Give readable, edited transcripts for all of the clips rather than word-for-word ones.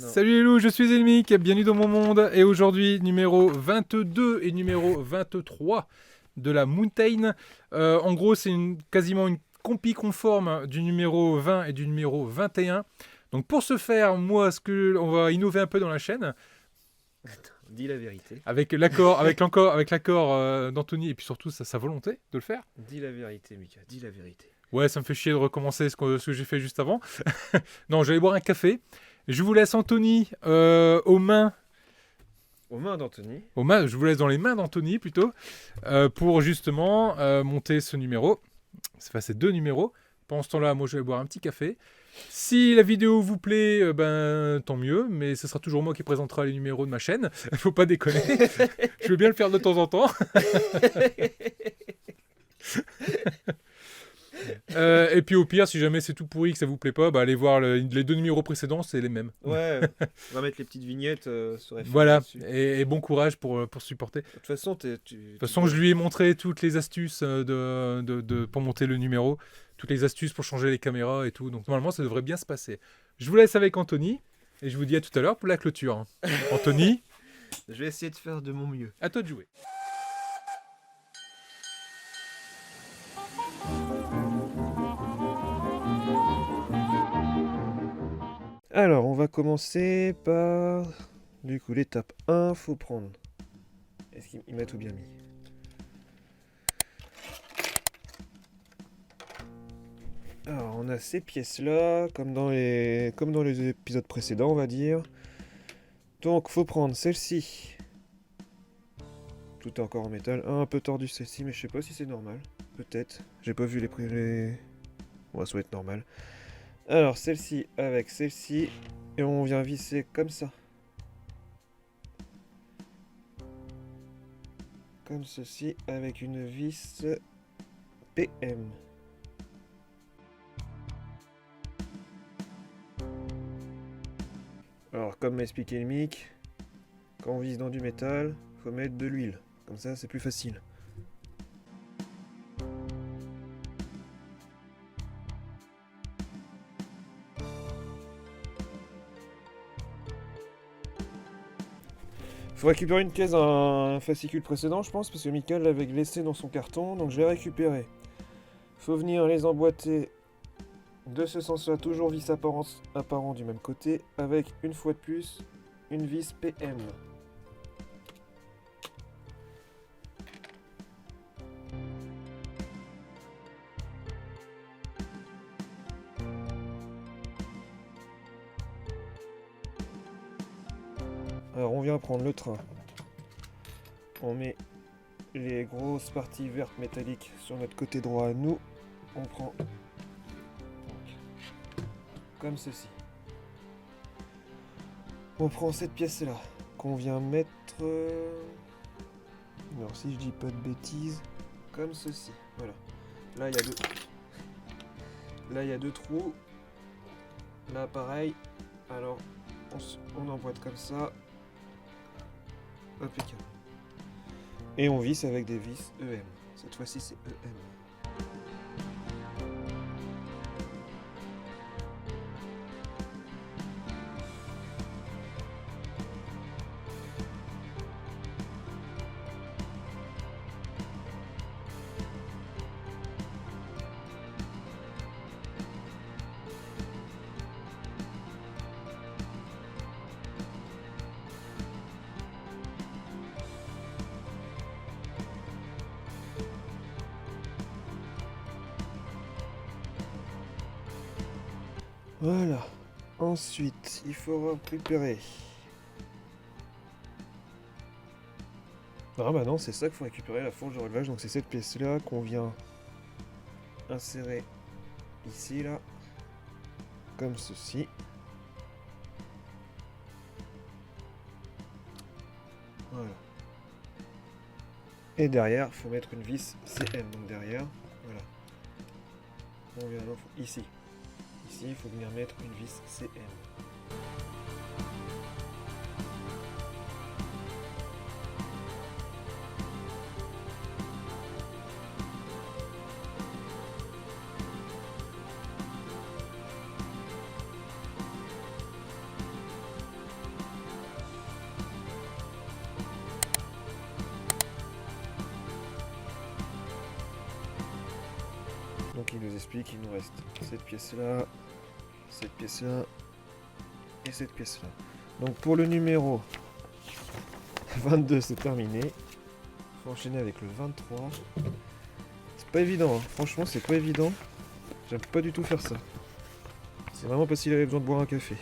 Salut les loups, je suis Elmic, bienvenue dans mon monde. Et aujourd'hui, numéro 22 et numéro 23 de la Mountain. En gros, c'est quasiment une compie conforme du numéro 20 et du numéro 21. Donc pour ce faire, on va innover un peu dans la chaîne. Attends, dis la vérité. Avec l'accord d'Anthony et puis surtout sa volonté de le faire. Dis la vérité, Mika, dis la vérité. Ouais, ça me fait chier de recommencer ce que j'ai fait juste avant. Non, j'allais boire un café. Je vous laisse Anthony aux mains. Aux mains d'Anthony. Je vous laisse dans les mains d'Anthony plutôt. Pour justement monter ce numéro. Enfin, ces deux numéros. Pendant ce temps-là, moi je vais boire un petit café. Si la vidéo vous plaît, tant mieux. Mais ce sera toujours moi qui présentera les numéros de ma chaîne. Faut pas déconner. Je veux bien le faire de temps en temps. Et puis au pire, si jamais c'est tout pourri que ça vous plaît pas, allez voir les deux numéros précédents, c'est les mêmes. Ouais, on va mettre les petites vignettes sur FR. Voilà, et bon courage pour supporter. De toute façon, je lui ai montré toutes les astuces pour monter le numéro, toutes les astuces pour changer les caméras et tout, donc normalement ça devrait bien se passer. Je vous laisse avec Anthony, et je vous dis à tout à l'heure pour la clôture. Anthony, je vais essayer de faire de mon mieux. À toi de jouer. Alors, on va commencer par... Du coup, l'étape 1, faut prendre... Est-ce qu'il m'a tout bien mis? Alors, on a ces pièces-là, comme dans les épisodes précédents, on va dire. Donc, faut prendre celle-ci. Tout est encore en métal. Un peu tordu celle-ci, mais je sais pas si c'est normal. Peut-être. J'ai pas vu les prix. Bon, ça doit être normal. Alors, celle-ci avec celle-ci. Et on vient visser comme ça. Comme ceci, avec une vis PM. Alors, comme m'a expliqué le mic, quand on vise dans du métal, faut mettre de l'huile. Comme ça, c'est plus facile. Faut récupérer une pièce d'un fascicule précédent, je pense, parce que Mika l'avait laissé dans son carton, donc je l'ai récupéré. Faut venir les emboîter de ce sens-là, toujours vis apparent du même côté, avec une fois de plus, une vis PM. Alors on vient prendre le train. On met les grosses parties vertes métalliques sur notre côté droit à nous. On prend donc, comme ceci. On prend cette pièce-là qu'on vient mettre... Alors si je dis pas de bêtises, comme ceci. Voilà. Là il y a deux. Là il y a deux trous. Là pareil. Alors on emboîte comme ça. Impeccable. Et on visse avec des vis EM. Cette fois-ci c'est EM. Voilà. Ensuite, il faut récupérer. Ah bah non, c'est ça qu'il faut récupérer, la fourche de relevage. Donc c'est cette pièce-là qu'on vient insérer ici, là. Comme ceci. Voilà. Et derrière, il faut mettre une vis CM. Donc derrière, voilà. On vient ici. Ici, il faut venir mettre une vis CM. il nous explique qu'il nous reste cette pièce-là, cette pièce-là et cette pièce-là. Donc pour le numéro 22, c'est terminé. Faut enchaîner avec le 23. C'est pas évident, hein. Franchement, c'est pas évident. J'aime pas du tout faire ça. C'est vraiment parce qu'il avait besoin de boire un café.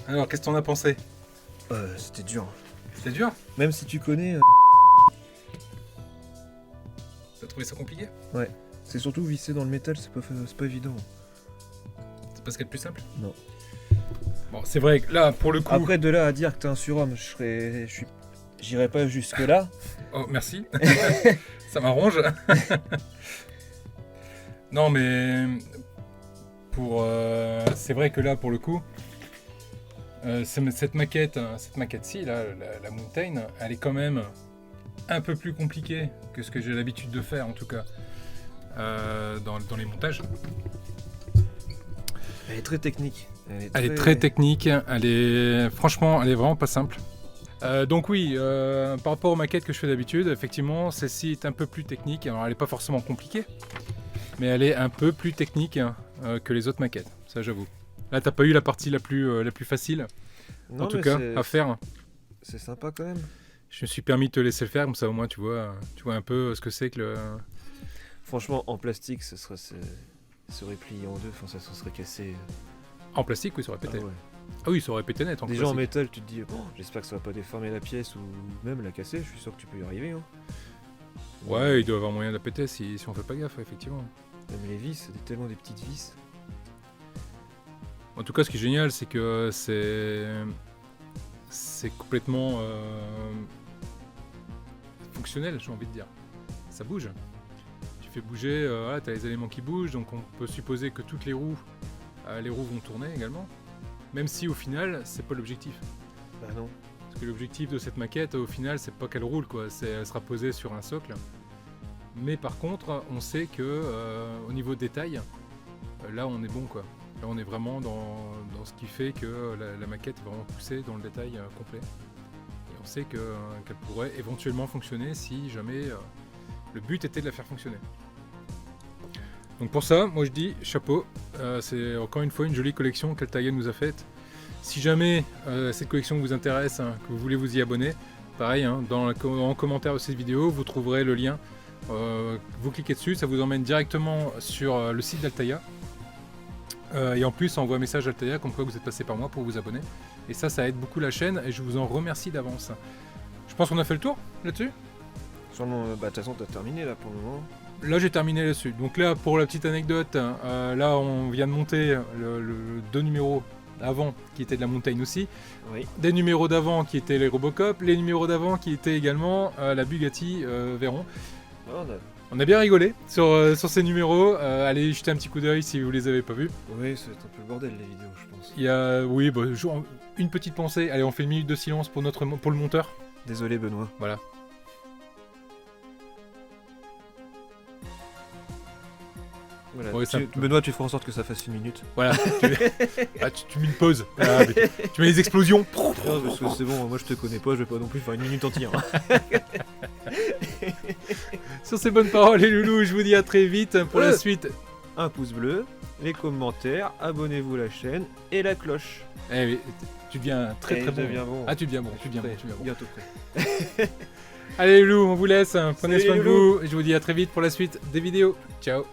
Alors, qu'est-ce que t'en as pensé? C'était dur. C'était dur? Même si tu connais... T'as trouvé ça compliqué? Ouais. C'est surtout visser dans le métal, c'est pas évident. C'est pas ce qu'il y a de plus simple? Non. Bon, c'est vrai que là, pour le coup... Après, de là à dire que t'es un surhomme, j'irai pas jusque là. Oh, merci. Ça m'arrange. Non, mais... C'est vrai que là, pour le coup... cette maquette-ci, là, la Mountain, elle est quand même un peu plus compliquée que ce que j'ai l'habitude de faire, en tout cas, dans les montages. Elle est très technique. Elle est très technique, franchement, elle est vraiment pas simple. Donc oui, par rapport aux maquettes que je fais d'habitude, effectivement, celle-ci est un peu plus technique. Alors, elle n'est pas forcément compliquée, mais elle est un peu plus technique que les autres maquettes, ça j'avoue. Là, t'as pas eu la partie la plus facile, Non, en tout cas, à faire. C'est sympa quand même. Je me suis permis de te laisser le faire, comme ça au moins tu vois un peu ce que c'est que le... Franchement, en plastique, ça serait plié en deux, enfin ça se serait cassé. En plastique, oui, ça aurait pété. Ah ouais. Ah oui, ça aurait pété net en Déjà plastique. en métal, tu te dis, oh, j'espère que ça va pas déformer la pièce ou même la casser, je suis sûr que tu peux y arriver. Hein. Ouais, il doit y avoir moyen de la péter si on fait pas gaffe, effectivement. Même les vis, c'est tellement des petites vis. En tout cas, ce qui est génial, c'est que c'est complètement fonctionnel, j'ai envie de dire. Ça bouge. Tu fais bouger, voilà, tu as les éléments qui bougent, donc on peut supposer que toutes les roues vont tourner également. Même si au final, c'est pas l'objectif. Bah non. Parce que l'objectif de cette maquette, au final, c'est pas qu'elle roule, quoi. Elle sera posée sur un socle. Mais par contre, on sait que au niveau détail, là, on est bon, quoi. Là, on est vraiment dans ce qui fait que la maquette est vraiment poussée dans le détail complet. Et on sait qu'elle pourrait éventuellement fonctionner si jamais le but était de la faire fonctionner. Donc pour ça, moi je dis chapeau. C'est encore une fois une jolie collection qu'Altaïa nous a faite. Si jamais cette collection vous intéresse, hein, que vous voulez vous y abonner, pareil, hein, en commentaire de cette vidéo, vous trouverez le lien. Vous cliquez dessus, ça vous emmène directement sur le site d'Altaïa. Et en plus, ça envoie un message à Altaïa comme quoi vous êtes passé par moi pour vous abonner. Et ça aide beaucoup la chaîne et je vous en remercie d'avance. Je pense qu'on a fait le tour là-dessus. Sûrement, de toute façon, t'as terminé là pour le moment. Là, j'ai terminé là-dessus. Donc là, pour la petite anecdote, là, on vient de monter le 2 numéros avant qui étaient de la Mountain aussi. Oui. Des numéros d'avant qui étaient les Robocop, les numéros d'avant qui étaient également la Bugatti Veyron. Oh, On a bien rigolé sur ces numéros. Allez jeter un petit coup d'œil si vous les avez pas vus. oui, c'est un peu le bordel les vidéos, je pense. Il y a, oui, bah, une petite pensée. Allez, on fait une minute de silence pour le monteur. Désolé, Benoît. Voilà. Voilà. Ouais, Benoît, tu feras en sorte que ça fasse 1 minute. Voilà. tu mets une pause. Voilà, tu mets les explosions. Non, parce que c'est bon, moi je te connais pas, je vais pas non plus faire 1 minute entière. Sur ces bonnes paroles, les loulous, je vous dis à très vite pour la suite. Un pouce bleu, les commentaires, abonnez-vous à la chaîne et la cloche. Eh, mais tu deviens très très bon. Bon. Ah, tu deviens bon, tu deviens bon. Bientôt prêt. Allez les loulous, on vous laisse. Prenez Salut, soin les de vous. Et je vous dis à très vite pour la suite des vidéos. Ciao.